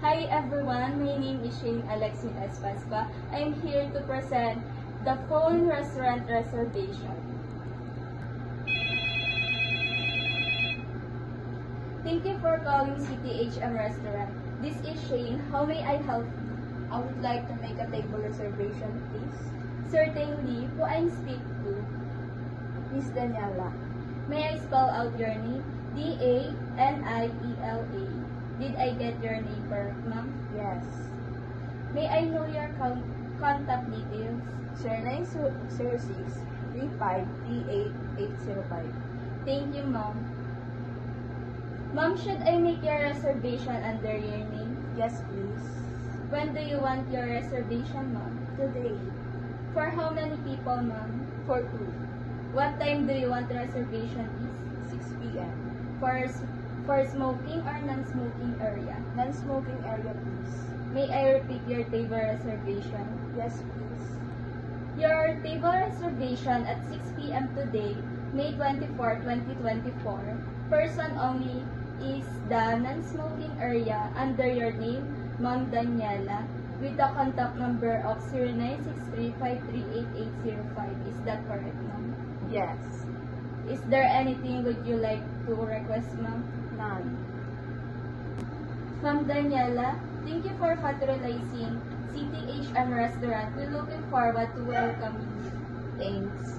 Hi everyone, my name is Shane Alexin Espaspa. I am here to present the phone restaurant reservation. Thank you for calling CTHM Restaurant. This is Shane. How may I help you? I would like to make a table reservation, please. Certainly, who I speak to? Miss Daniela. May I spell out your name? Daniela. Did I get your name correct, ma'am? Yes. May I know your contact details? 0906-3538-805. Thank you, ma'am. Ma'am, should I make your reservation under your name? Yes, please. When do you want your reservation, ma'am? Today. For how many people, ma'am? For 2. What time do you want the reservation is? 6 p.m. For smoking or non-smoking area? Non-smoking area, please. May I repeat your table reservation? Yes, please. Your table reservation at 6 p.m. today, May 24, 2024, person only is the non-smoking area under your name, Ma'am Daniela, with the contact number of 0963-538-805. Is that correct, ma'am? Yes. Is there anything would you like to request, ma'am? None. Ma'am Daniela, thank you for patronizing CTHM Restaurant. We're looking forward to welcoming you. Thanks.